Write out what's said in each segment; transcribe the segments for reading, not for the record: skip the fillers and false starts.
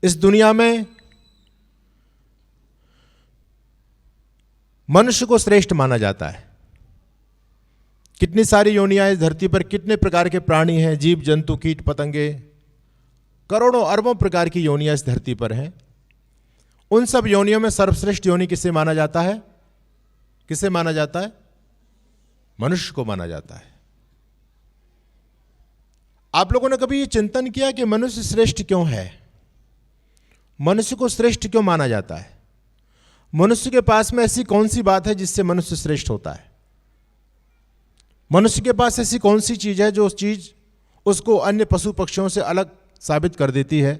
इस दुनिया में मनुष्य को श्रेष्ठ माना जाता है। कितनी सारी योनियां इस धरती पर, कितने प्रकार के प्राणी हैं, जीव जंतु कीट पतंगे, करोड़ों अरबों प्रकार की योनियां इस धरती पर हैं। उन सब योनियों में सर्वश्रेष्ठ योनि किसे माना जाता है? किसे माना जाता है? मनुष्य को माना जाता है। आप लोगों ने कभी ये चिंतन किया कि मनुष्य श्रेष्ठ क्यों है? मनुष्य को श्रेष्ठ क्यों माना जाता है? मनुष्य के पास में ऐसी कौन सी बात है जिससे मनुष्य श्रेष्ठ होता है? मनुष्य के पास ऐसी कौन सी चीज है जो उस चीज उसको अन्य पशु पक्षियों से अलग साबित कर देती है,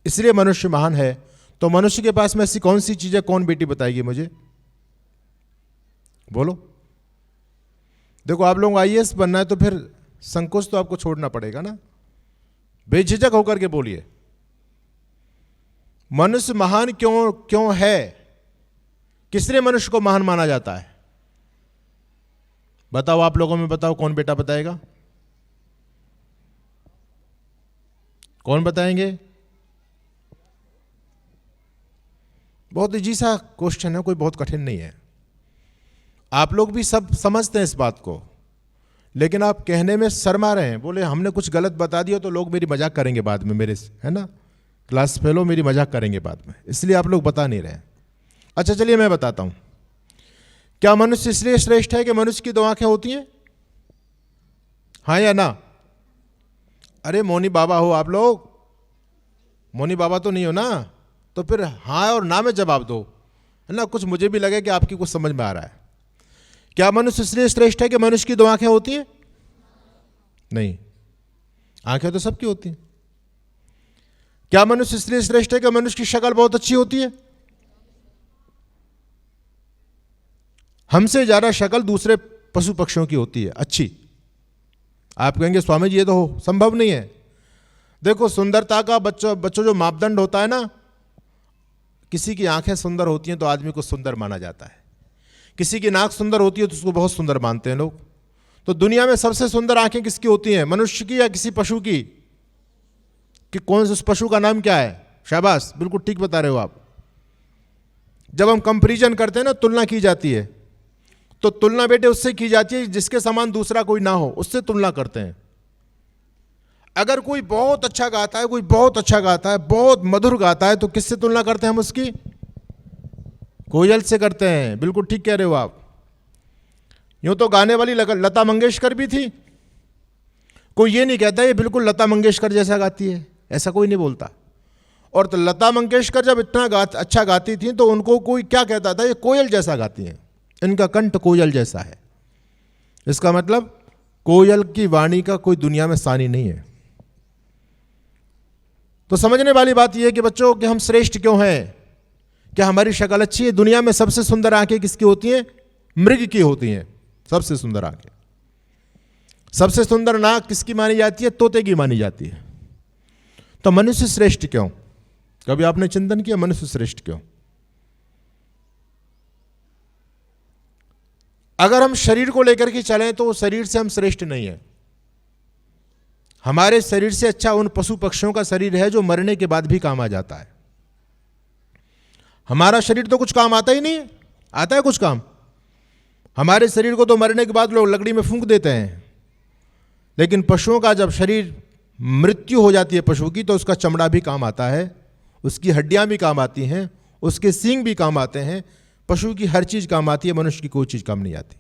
इसलिए मनुष्य महान है? तो मनुष्य के पास में ऐसी कौन सी चीज है? कौन बेटी बताएगी मुझे? बोलो। देखो, आप लोग आईएएस बनना है तो फिर संकोच तो आपको छोड़ना पड़ेगा ना, बेझिझक होकर के बोलिए। मनुष्य महान क्यों है? किस लिए मनुष्य को महान माना जाता है? बताओ, आप लोगों में बताओ, कौन बेटा बताएगा? कौन बताएंगे? बहुत इजी सा क्वेश्चन है, कोई बहुत कठिन नहीं है। आप लोग भी सब समझते हैं इस बात को, लेकिन आप कहने में शर्मा रहे हैं। बोले हमने कुछ गलत बता दिया तो लोग मेरी मजाक करेंगे बाद में, मेरे, है ना, क्लास फेलो मेरी मजाक करेंगे बाद में, इसलिए आप लोग बता नहीं रहे। अच्छा चलिए मैं बताता हूं। क्या मनुष्य इसलिए श्रेष्ठ है कि मनुष्य की दो आंखें होती हैं? हाँ या ना? अरे मौनी बाबा हो आप लोग? मौनी बाबा तो नहीं हो ना, तो फिर हाँ और ना में जवाब दो, है ना, कुछ मुझे भी लगे कि आपकी कुछ समझ में आ रहा है। क्या मनुष्य इसलिए श्रेष्ठ है कि मनुष्य की दो आंखें होती हैं? नहीं, आंखें तो सबकी होती हैं। क्या मनुष्य इसलिए श्रेष्ठ है कि मनुष्य की शक्ल बहुत अच्छी होती है? हमसे ज्यादा शक्ल दूसरे पशु पक्षियों की होती है अच्छी। आप कहेंगे स्वामी जी ये तो संभव नहीं है। देखो, सुंदरता का बच्चों जो मापदंड होता है ना, किसी की आंखें सुंदर होती हैं तो आदमी को सुंदर माना जाता है, किसी की नाक सुंदर होती है तो उसको बहुत सुंदर मानते हैं लोग। तो दुनिया में सबसे सुंदर आंखें किसकी होती हैं? मनुष्य की या किसी पशु की? कि कौन से उस पशु का नाम क्या है? शाबाश, बिल्कुल ठीक बता रहे हो आप। जब हम कंपैरिजन करते हैं ना, तुलना की जाती है, तो तुलना बेटे उससे की जाती है जिसके समान दूसरा कोई ना हो, उससे तुलना करते हैं। अगर कोई बहुत अच्छा गाता है, कोई बहुत अच्छा गाता है, बहुत मधुर गाता है, तो किससे तुलना करते हैं हम उसकी? कोयल से करते हैं। बिल्कुल ठीक कह रहे हो आप। यूं तो गाने वाली लता मंगेशकर भी थी, कोई ये नहीं कहता ये बिल्कुल लता मंगेशकर जैसा गाती है, ऐसा कोई नहीं बोलता। और तो लता मंगेशकर जब इतना अच्छा गाती थी तो उनको कोई क्या कहता था? ये कोयल जैसा गाती हैं, इनका कंठ कोयल जैसा है। इसका मतलब कोयल की वाणी का कोई दुनिया में सानी नहीं है। तो समझने वाली बात यह है कि बच्चों कि हम श्रेष्ठ क्यों हैं? क्या हमारी शक्ल अच्छी है? दुनिया में सबसे सुंदर आंखें किसकी होती हैं? मृग की होती हैं सबसे सुंदर आंखें। सबसे सुंदर नाक किसकी मानी जाती है? तोते की मानी जाती है। तो मनुष्य श्रेष्ठ क्यों? कभी आपने चिंतन किया मनुष्य श्रेष्ठ क्यों? अगर हम शरीर को लेकर के चलें तो शरीर से हम श्रेष्ठ नहीं है। हमारे शरीर से अच्छा उन पशु पक्षियों का शरीर है जो मरने के बाद भी काम आ जाता है। हमारा शरीर तो कुछ काम आता ही नहीं है। आता है कुछ काम? हमारे शरीर को तो मरने के बाद लोग लकड़ी में फूंक देते हैं, लेकिन पशुओं का जब शरीर मृत्यु हो जाती है पशु की, तो उसका चमड़ा भी काम आता है, उसकी हड्डियां भी काम आती हैं, उसके सींग भी काम आते हैं। पशु की हर चीज काम आती है, मनुष्य की कोई चीज काम नहीं आती।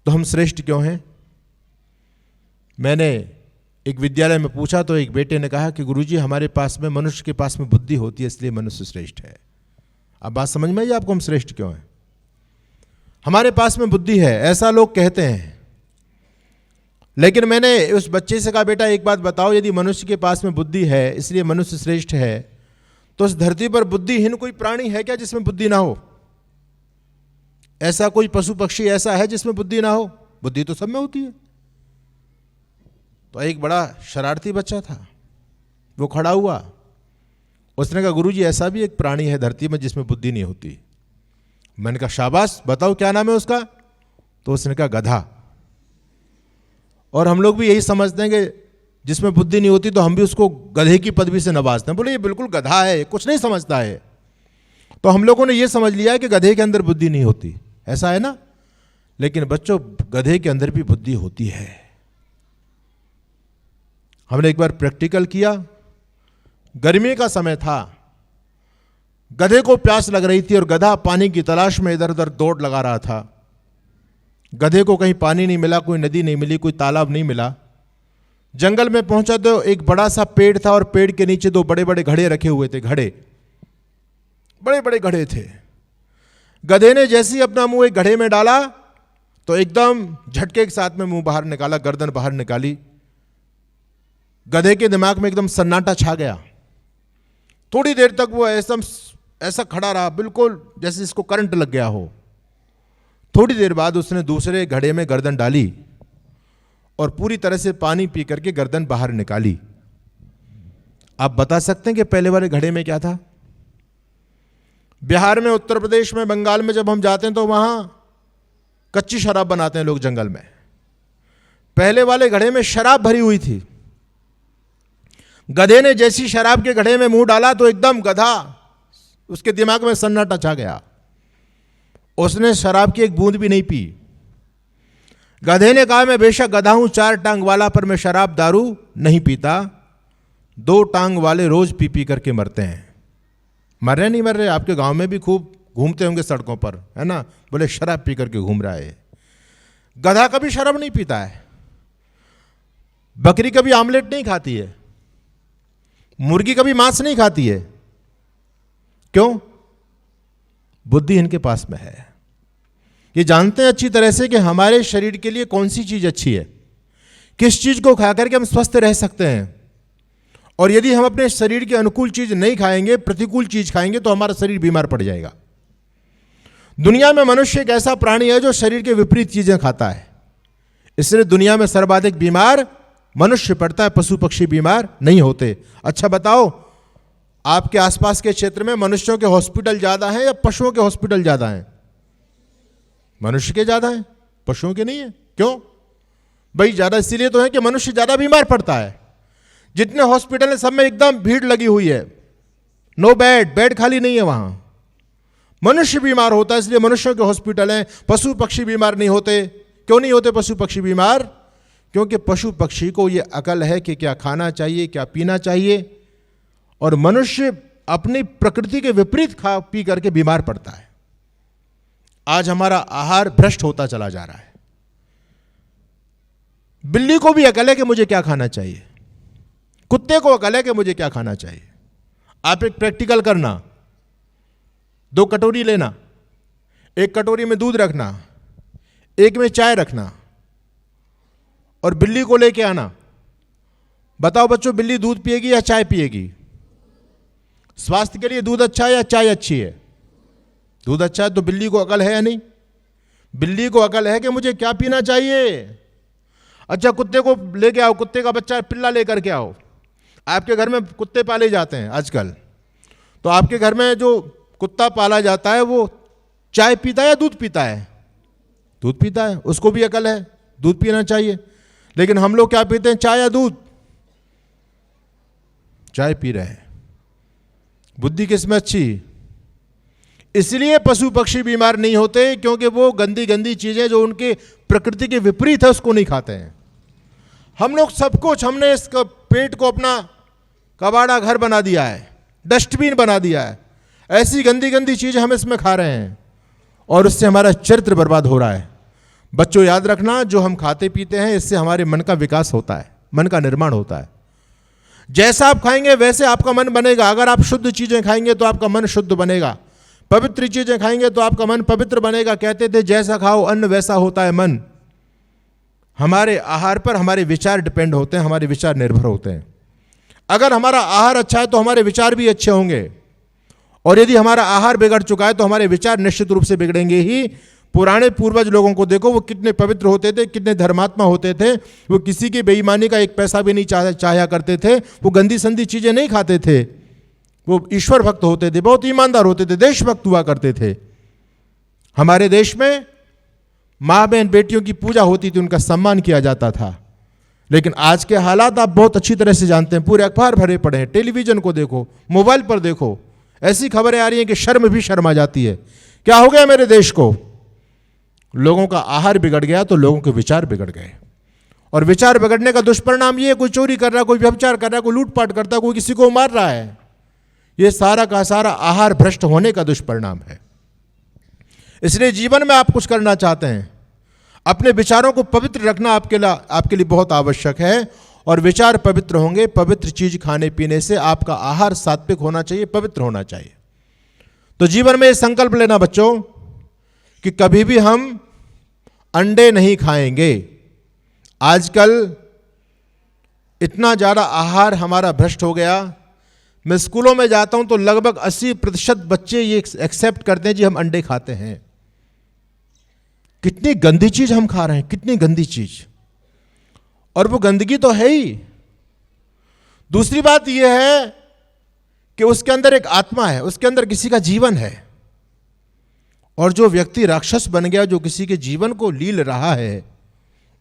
तो हम श्रेष्ठ क्यों हैं? मैंने एक विद्यालय में पूछा तो एक बेटे ने कहा कि गुरुजी हमारे पास में, मनुष्य के पास में बुद्धि होती है इसलिए मनुष्य श्रेष्ठ है। अब बात समझ में आई आपको हम श्रेष्ठ क्यों हैं? हमारे पास में बुद्धि है, ऐसा लोग कहते हैं। लेकिन मैंने उस बच्चे से कहा बेटा एक बात बताओ, यदि मनुष्य के पास में बुद्धि है इसलिए मनुष्य श्रेष्ठ है, तो इस धरती पर बुद्धिहीन कोई प्राणी है क्या जिसमें बुद्धि ना हो? ऐसा कोई पशु पक्षी ऐसा है जिसमें बुद्धि ना हो? बुद्धि तो सब में होती है। तो एक बड़ा शरारती बच्चा था, वो खड़ा हुआ, उसने कहा गुरुजी ऐसा भी एक प्राणी है धरती में जिसमें बुद्धि नहीं होती। मैंने कहा शाबाश, बताओ क्या नाम है उसका? तो उसने कहा गधा। और हम लोग भी यही समझते हैं कि जिसमें बुद्धि नहीं होती तो हम भी उसको गधे की पदवी से नवाजते हैं, बोले ये बिल्कुल गधा है, कुछ नहीं समझता है। तो हम लोगों ने ये समझ लिया है कि गधे के अंदर बुद्धि नहीं होती, ऐसा है ना। लेकिन बच्चों, गधे के अंदर भी बुद्धि होती है। हमने एक बार प्रैक्टिकल किया, गर्मी का समय था, गधे को प्यास लग रही थी और गधा पानी की तलाश में इधर उधर दौड़ लगा रहा था। गधे को कहीं पानी नहीं मिला, कोई नदी नहीं मिली, कोई तालाब नहीं मिला। जंगल में पहुंचा तो एक बड़ा सा पेड़ था और पेड़ के नीचे दो बड़े बड़े घड़े रखे हुए थे, घड़े, बड़े बड़े घड़े थे। गधे ने जैसे ही अपना मुंह एक घड़े में डाला तो एकदम झटके के साथ में मुंह बाहर निकाला, गर्दन बाहर निकाली। गधे के दिमाग में एकदम सन्नाटा छा गया। थोड़ी देर तक वो ऐसा खड़ा रहा, बिल्कुल जैसे इसको करंट लग गया हो। थोड़ी देर बाद उसने दूसरे घड़े में गर्दन डाली और पूरी तरह से पानी पी करके गर्दन बाहर निकाली। आप बता सकते हैं कि पहले वाले घड़े में क्या था? बिहार में, उत्तर प्रदेश में, बंगाल में जब हम जाते हैं तो वहां कच्ची शराब बनाते हैं लोग जंगल में। पहले वाले घड़े में शराब भरी हुई थी। गधे ने जैसी शराब के घड़े में मुंह डाला तो एकदम गधा, उसके दिमाग में सन्नाटा छा गया। उसने शराब की एक बूंद भी नहीं पी। गधे ने कहा, मैं बेशक गधा हूं 4 टांग वाला, पर मैं शराब दारू नहीं पीता। 2 टांग वाले रोज पी पी करके मरते हैं। मर रहे नहीं मर रहे? आपके गांव में भी खूब घूमते होंगे सड़कों पर, है ना, बोले शराब पी करके घूम रहा है। गधा कभी शराब नहीं पीता है। बकरी कभी आमलेट नहीं खाती है। मुर्गी कभी मांस नहीं खाती है। क्यों? बुद्धि इनके पास में है। ये जानते हैं अच्छी तरह से कि हमारे शरीर के लिए कौन सी चीज अच्छी है, किस चीज को खा करके हम स्वस्थ रह सकते हैं। और यदि हम अपने शरीर के अनुकूल चीज नहीं खाएंगे, प्रतिकूल चीज खाएंगे, तो हमारा शरीर बीमार पड़ जाएगा। दुनिया में मनुष्य एक ऐसा प्राणी है जो शरीर के विपरीत चीजें खाता है, इसलिए दुनिया में सर्वाधिक बीमार मनुष्य पड़ता है, पशु पक्षी बीमार नहीं होते। अच्छा बताओ, आपके आसपास के क्षेत्र में मनुष्यों के हॉस्पिटल ज्यादा हैं या पशुओं के हॉस्पिटल ज्यादा हैं? मनुष्य के ज्यादा हैं, पशुओं के नहीं है। क्यों भाई? ज्यादा इसीलिए तो है कि मनुष्य ज्यादा बीमार पड़ता है। जितने हॉस्पिटल हैं सब में एकदम भीड़ लगी हुई है, नो बेड, बेड खाली नहीं है वहां। मनुष्य बीमार होता है इसलिए मनुष्यों के हॉस्पिटल हैं। पशु पक्षी बीमार नहीं होते। क्यों नहीं होते पशु पक्षी बीमार? क्योंकि पशु पक्षी को यह अकल है कि क्या खाना चाहिए, क्या पीना चाहिए। और मनुष्य अपनी प्रकृति के विपरीत खा पी करके बीमार पड़ता है। आज हमारा आहार भ्रष्ट होता चला जा रहा है। बिल्ली को भी अकल है कि मुझे क्या खाना चाहिए, कुत्ते को अकल है कि मुझे क्या खाना चाहिए। आप एक प्रैक्टिकल करना, 2 कटोरी लेना, एक कटोरी में दूध रखना, एक में चाय रखना और बिल्ली को लेके आना। बताओ बच्चों, बिल्ली दूध पिएगी या चाय पिएगी? स्वास्थ्य के लिए दूध अच्छा है या चाय अच्छी है? दूध अच्छा है। तो बिल्ली को अकल है या नहीं? बिल्ली को अकल है कि मुझे क्या पीना चाहिए। अच्छा, कुत्ते को लेके आओ, कुत्ते का बच्चा पिल्ला लेकर के आओ। आपके घर में कुत्ते पाले जाते हैं आजकल, तो आपके घर में जो कुत्ता पाला जाता है वो चाय पीता है या दूध पीता है? दूध पीता है। उसको भी अकल है, दूध पीना चाहिए। लेकिन हम लोग क्या पीते हैं, चाय या दूध? चाय पी रहे हैं। बुद्धि किसमें अच्छी? इसलिए पशु पक्षी बीमार नहीं होते, क्योंकि वो गंदी गंदी चीजें जो उनके प्रकृति के विपरीत है उसको नहीं खाते हैं। हम लोग सब कुछ, हमने इस पेट को अपना कबाड़ा घर बना दिया है, डस्टबिन बना दिया है। ऐसी गंदी गंदी चीजें हम इसमें खा रहे हैं और उससे हमारा चरित्र बर्बाद हो रहा है। बच्चों याद रखना, जो हम खाते पीते हैं इससे हमारे मन का विकास होता है, मन का निर्माण होता है। जैसा आप खाएंगे वैसे आपका मन बनेगा। अगर आप शुद्ध चीजें खाएंगे तो आपका मन शुद्ध बनेगा, पवित्र चीजें खाएंगे तो आपका मन पवित्र बनेगा। कहते थे जैसा खाओ अन्न वैसा होता है मन। हमारे आहार पर हमारे विचार डिपेंड होते हैं, हमारे विचार निर्भर होते हैं। अगर हमारा आहार अच्छा है तो हमारे विचार भी अच्छे होंगे, और यदि हमारा आहार बिगड़ चुका है तो हमारे विचार निश्चित रूप से बिगड़ेंगे ही। पुराने पूर्वज लोगों को देखो, वो कितने पवित्र होते थे, कितने धर्मात्मा होते थे। वो किसी की बेईमानी का एक पैसा भी नहीं चाहा करते थे। वो गंदी संदी चीजें नहीं खाते थे। वो ईश्वर भक्त होते थे, बहुत ईमानदार होते थे, देशभक्त हुआ करते थे। हमारे देश में माँ बहन बेटियों की पूजा होती थी, उनका सम्मान किया जाता था। लेकिन आज के हालात आप बहुत अच्छी तरह से जानते हैं, पूरे अखबार भरे पड़े हैं, टेलीविजन को देखो, मोबाइल पर देखो, ऐसी खबरें आ रही हैं कि शर्म भी शर्मा जाती है। क्या हो गया मेरे देश को? लोगों का आहार बिगड़ गया तो लोगों के विचार बिगड़ गए, और विचार बिगड़ने का दुष्परिणाम ये, कोई चोरी कर रहा है, कोई व्यभिचार कर रहा है, कोई लूटपाट करता है, कोई किसी को मार रहा है। ये सारा का सारा आहार भ्रष्ट होने का दुष्परिणाम है। इसलिए जीवन में आप कुछ करना चाहते हैं, अपने विचारों को पवित्र रखना आपके लिए बहुत आवश्यक है। और विचार पवित्र होंगे, पवित्र चीज खाने पीने से आपका आहार सात्विक होना चाहिए, पवित्र होना चाहिए। तो जीवन में ये संकल्प लेना बच्चों कि कभी भी हम अंडे नहीं खाएंगे। आजकल इतना ज़्यादा आहार हमारा भ्रष्ट हो गया। मैं स्कूलों में जाता हूं तो लगभग 80% बच्चे ये एक्सेप्ट करते हैं जी हम अंडे खाते हैं। कितनी गंदी चीज हम खा रहे हैं, कितनी गंदी चीज, और वो गंदगी तो है ही। दूसरी बात यह है कि उसके अंदर एक आत्मा है, उसके अंदर किसी का जीवन है, और जो व्यक्ति राक्षस बन गया, जो किसी के जीवन को लील रहा है,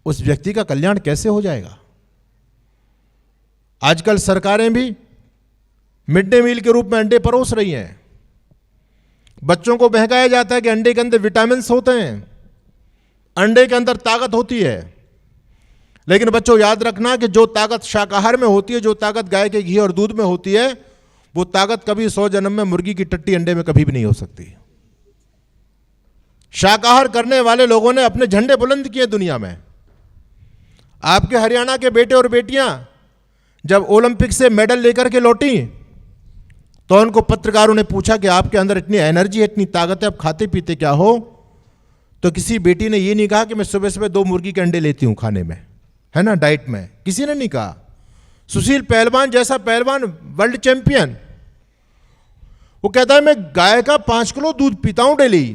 उस व्यक्ति का कल्याण कैसे हो जाएगा? आजकल सरकारें भी मिड डे मील के रूप में अंडे परोस रही हैं। बच्चों को बहकाया जाता है कि अंडे के अंदर विटामिन होते हैं, अंडे के अंदर ताकत होती है। लेकिन बच्चों याद रखना कि जो ताकत शाकाहार में होती है, जो ताकत गाय के घी और दूध में होती है, वो ताकत कभी 100 जन्म में मुर्गी की टट्टी अंडे में कभी भी नहीं हो सकती। शाकाहार करने वाले लोगों ने अपने झंडे बुलंद किए दुनिया में। आपके हरियाणा के बेटे और बेटियां जब ओलंपिक से मेडल लेकर के लौटी तो उनको पत्रकारों ने पूछा कि आपके अंदर इतनी एनर्जी है, इतनी ताकत है, आप खाते पीते क्या हो? तो किसी बेटी ने ये नहीं कहा कि मैं सुबह सुबह 2 मुर्गी के अंडे लेती हूं खाने में, है ना, डाइट में। किसी ने नहीं कहा। सुशील पहलवान जैसा पहलवान, वर्ल्ड चैंपियन, वो कहता है मैं गाय का 5 किलो दूध पीता हूं डेली,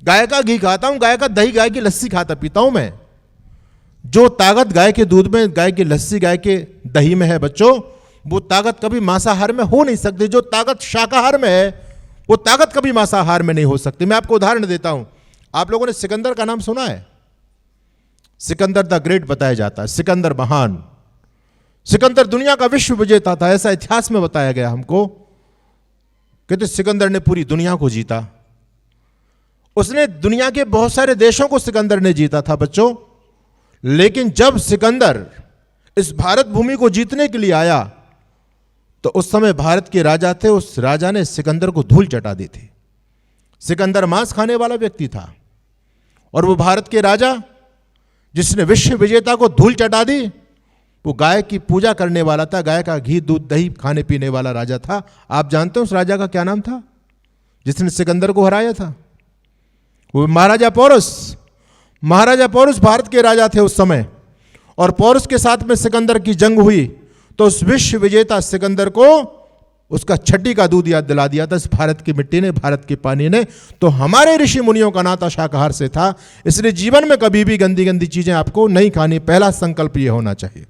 गाय का घी खाता हूं, गाय का दही, गाय की लस्सी खाता पीता हूं मैं। जो ताकत गाय के दूध में, गाय की लस्सी, गाय के दही में है बच्चों, वो ताकत कभी मांसाहार में हो नहीं सकती। जो ताकत शाकाहार में है, वो ताकत कभी मांसाहार में नहीं हो सकती। मैं आपको उदाहरण देता हूं। आप लोगों ने सिकंदर का नाम सुना है? सिकंदर द ग्रेट बताया जाता है, सिकंदर महान। सिकंदर दुनिया का विश्व विजेता था, ऐसा इतिहास में बताया गया हमको। कहते सिकंदर ने पूरी दुनिया को जीता। उसने दुनिया के बहुत सारे देशों को सिकंदर ने जीता था बच्चों। लेकिन जब सिकंदर इस भारत भूमि को जीतने के लिए आया तो उस समय भारत के राजा थे, उस राजा ने सिकंदर को धूल चटा दी थी। सिकंदर मांस खाने वाला व्यक्ति था, और वो भारत के राजा जिसने विश्व विजेता को धूल चटा दी, वो गाय की पूजा करने वाला था, गाय का घी दूध दही खाने पीने वाला राजा था। आप जानते हैं उस राजा का क्या नाम था जिसने सिकंदर को हराया था? वो महाराजा पौरुष। महाराजा पौरुष भारत के राजा थे उस समय, और पौरुष के साथ में सिकंदर की जंग हुई तो उस विश्व विजेता सिकंदर को उसका छठी का दूध याद दिला दिया था इस भारत की मिट्टी ने, भारत के पानी ने। तो हमारे ऋषि मुनियों का नाता शाकाहार से था। इसलिए जीवन में कभी भी गंदी गंदी चीजें आपको नहीं खानी। पहला संकल्प यह होना चाहिए।